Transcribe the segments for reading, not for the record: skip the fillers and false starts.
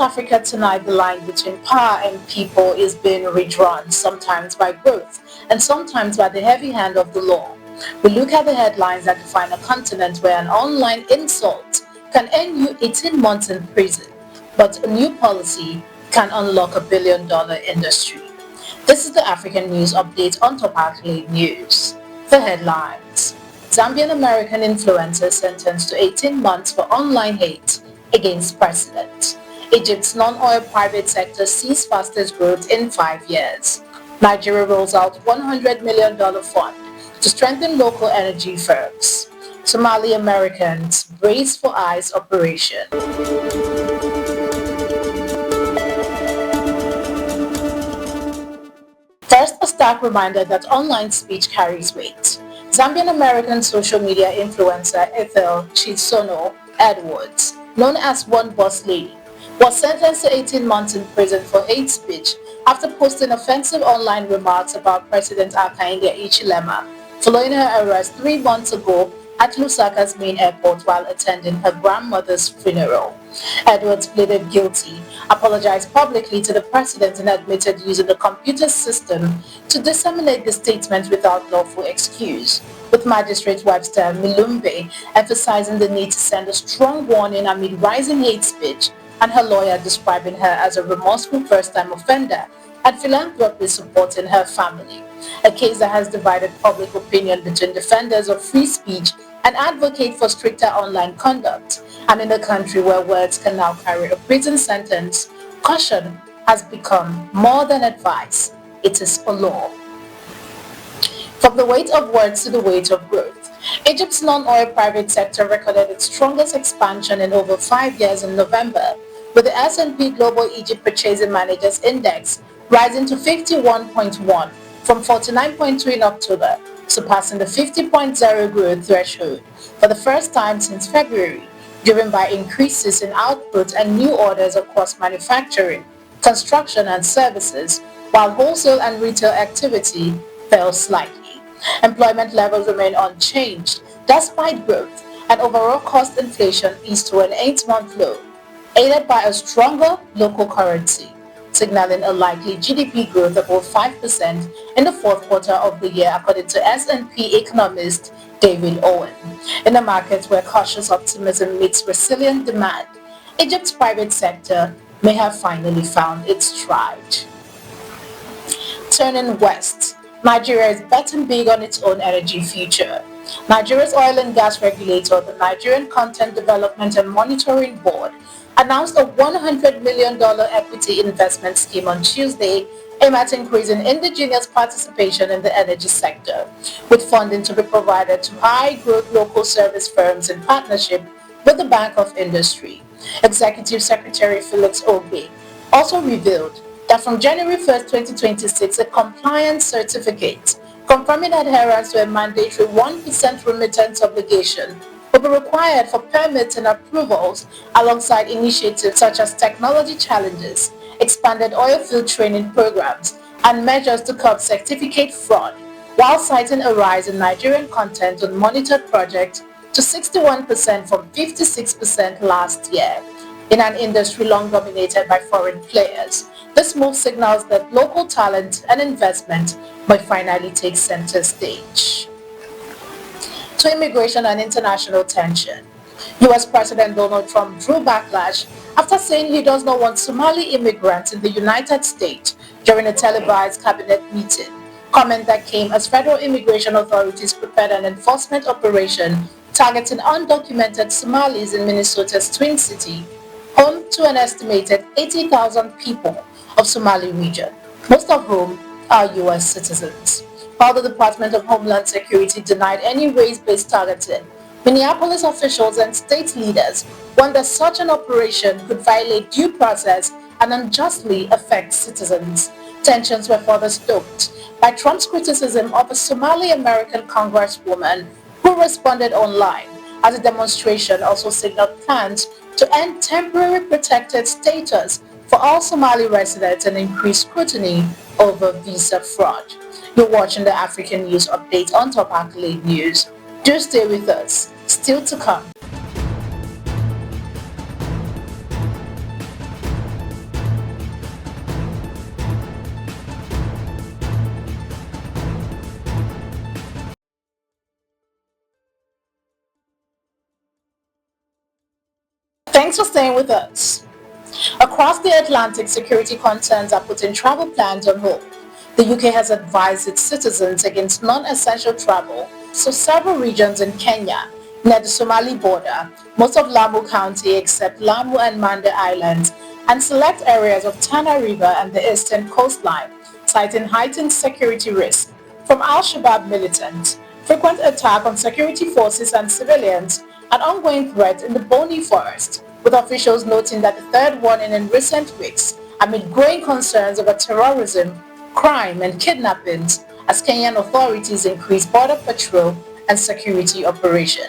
West Africa tonight, the line between power and people is being redrawn, sometimes by growth and sometimes by the heavy hand of the law. We look at the headlines that define a continent where an online insult can earn you 18 months in prison, but a new policy can unlock a billion-dollar industry. This is the African News Update on Top Accolade News. The headlines. Zambian-American influencer sentenced to 18 months for online hate against president. Egypt's non-oil private sector sees fastest growth in 5 years. Nigeria rolls out $100 million fund to strengthen local energy firms. Somali-Americans brace for ICE operation. First, a stark reminder that online speech carries weight. Zambian-American social media influencer Ethel Chisono Edwards, known as One Boss Lady, was sentenced to 18 months in prison for hate speech after posting offensive online remarks about President Hakainde Hichilema following her arrest 3 months ago at Lusaka's main airport while attending her grandmother's funeral. Edwards pleaded guilty, apologized publicly to the president, and admitted using the computer system to disseminate the statement without lawful excuse, with Magistrate Webster Milumbe emphasizing the need to send a strong warning amid rising hate speech, and her lawyer describing her as a remorseful first-time offender and philanthropist supporting her family. A case that has divided public opinion between defenders of free speech and advocate for stricter online conduct. And in a country where words can now carry a prison sentence, caution has become more than advice. It is a law. From the weight of words to the weight of growth, Egypt's non-oil private sector recorded its strongest expansion in over 5 years in November, with the S&P Global Egypt Purchasing Managers Index rising to 51.1 from 49.2 in October, surpassing the 50.0 growth threshold for the first time since February, driven by increases in output and new orders across manufacturing, construction and services, while wholesale and retail activity fell slightly. Employment levels remain unchanged despite growth, and overall cost inflation eased to an 8-month low, aided by a stronger local currency, signaling a likely GDP growth of over 5% in the fourth quarter of the year, according to S&P economist David Owen. In a market where cautious optimism meets resilient demand, Egypt's private sector may have finally found its stride. Turning west, Nigeria is betting big on its own energy future. Nigeria's oil and gas regulator, the Nigerian Content Development and Monitoring Board, announced a $100 million equity investment scheme on Tuesday aimed at increasing indigenous participation in the energy sector, with funding to be provided to high-growth local service firms in partnership with the Bank of Industry. Executive Secretary Felix Ogbe also revealed that from January 1, 2026, a compliance certificate confirming adherence to a mandatory 1% remittance obligation will be required for permits and approvals, alongside initiatives such as technology challenges, expanded oil field training programs, and measures to curb certificate fraud, while citing a rise in Nigerian content on monitored projects to 61% from 56% last year. In an industry long dominated by foreign players, this move signals that local talent and investment might finally take center stage. To immigration and international tension, U.S. President Donald Trump drew backlash after saying he does not want Somali immigrants in the United States during a televised cabinet meeting, comment that came as federal immigration authorities prepared an enforcement operation targeting undocumented Somalis in Minnesota's Twin City, home to an estimated 80,000 people of Somali region, most of whom are U.S. citizens. While the Department of Homeland Security denied any race-based targeting, Minneapolis officials and state leaders warned that such an operation could violate due process and unjustly affect citizens. Tensions were further stoked by Trump's criticism of a Somali-American congresswoman who responded online, as the demonstration also signaled plans to end temporary protected status for all Somali residents and increase scrutiny over visa fraud. You're watching the African News Update on Top Accolade News. Do stay with us. Still to come. Thanks for staying with us. Across the Atlantic, security concerns are putting travel plans on hold. The UK has advised its citizens against non-essential travel, so several regions in Kenya, near the Somali border, most of Lamu County except Lamu and Mande Islands, and select areas of Tana River and the eastern coastline, citing heightened security risk from Al-Shabaab militants, frequent attack on security forces and civilians, and ongoing threats in the Boni Forest, with officials noting that the third warning in recent weeks amid growing concerns over terrorism, crime, and kidnappings as Kenyan authorities increase border patrol and security operation.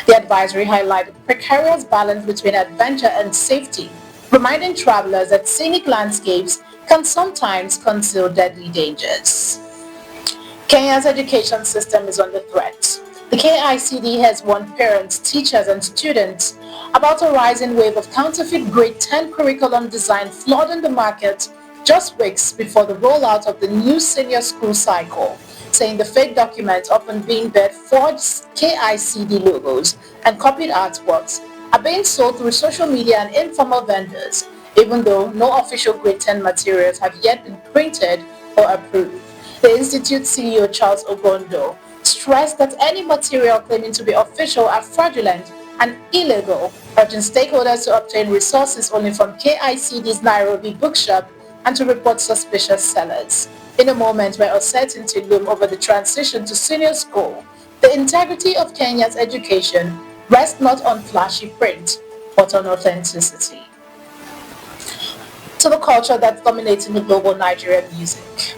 The advisory highlighted precarious balance between adventure and safety, reminding travelers that scenic landscapes can sometimes conceal deadly dangers. Kenya's education system is under threat. The KICD has warned parents, teachers, and students about a rising wave of counterfeit grade 10 curriculum design flooding the market just weeks before the rollout of the new senior school cycle, saying the fake documents often being bear forged KICD logos and copied artworks are being sold through social media and informal vendors, even though no official grade 10 materials have yet been printed or approved. The Institute CEO Charles Ogondo stressed that any material claiming to be official are fraudulent and illegal, urging stakeholders to obtain resources only from KICD's Nairobi bookshop and to report suspicious sellers. In a moment where uncertainty looms over the transition to senior school, the integrity of Kenya's education rests not on flashy print, but on authenticity. To the culture that's dominating the global Nigerian music.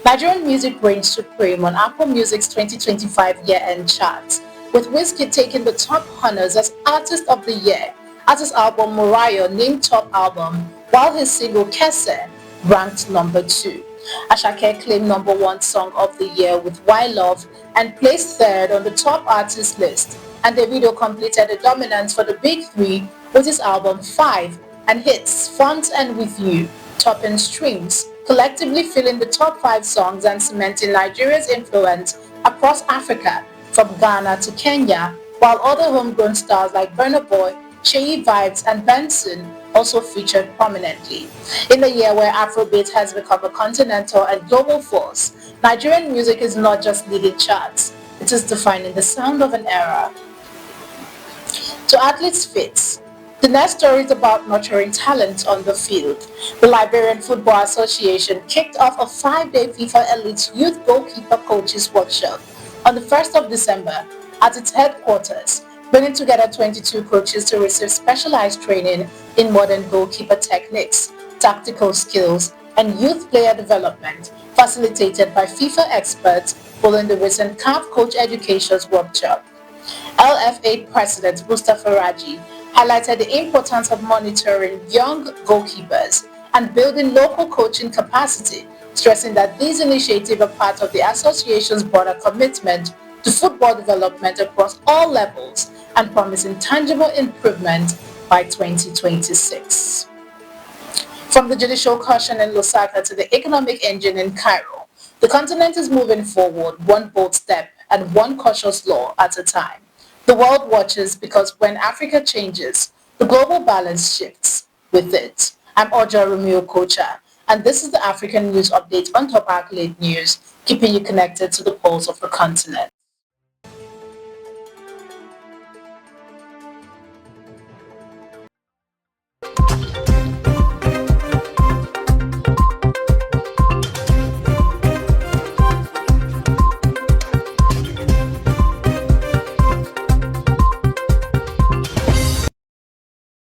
Nigerian music reigned supreme on Apple Music's 2025 year-end charts, with Wizkid taking the top honors as Artist of the Year, as his album Morayo named Top Album, while his single Kese ranked number 2. Ashake claimed number 1 Song of the Year with Why Love and placed third on the top artist list, and Davido completed the dominance for the Big Three with his album 5 and hits Fonts and With You, topping streams, collectively filling the top 5 songs and cementing Nigeria's influence across Africa, from Ghana to Kenya, while other homegrown stars like Burna Boy, Sheyi Vibes, and Benson also featured prominently. In a year where Afrobeat has become a continental and global force, Nigerian music is not just leading charts, it is defining the sound of an era. To athletes' fits, the next story is about nurturing talent on the field. The Liberian Football Association kicked off a 5-day FIFA Elite Youth Goalkeeper Coaches Workshop on the 1st of December at its headquarters, bringing together 22 coaches to receive specialized training in modern goalkeeper techniques, tactical skills, and youth player development, facilitated by FIFA experts following the recent CAF Coach Education's workshop. LFA President Mustafa Raji highlighted the importance of monitoring young goalkeepers and building local coaching capacity, stressing that these initiatives are part of the association's broader commitment to football development across all levels and promising tangible improvement by 2026. From the judicial caution in Lusaka to the economic engine in Cairo, the continent is moving forward one bold step and one cautious law at a time. The world watches because when Africa changes, the global balance shifts with it. I'm Oja Romeo Kocha, and this is the African News Update on Top Accolade News, keeping you connected to the pulse of the continent.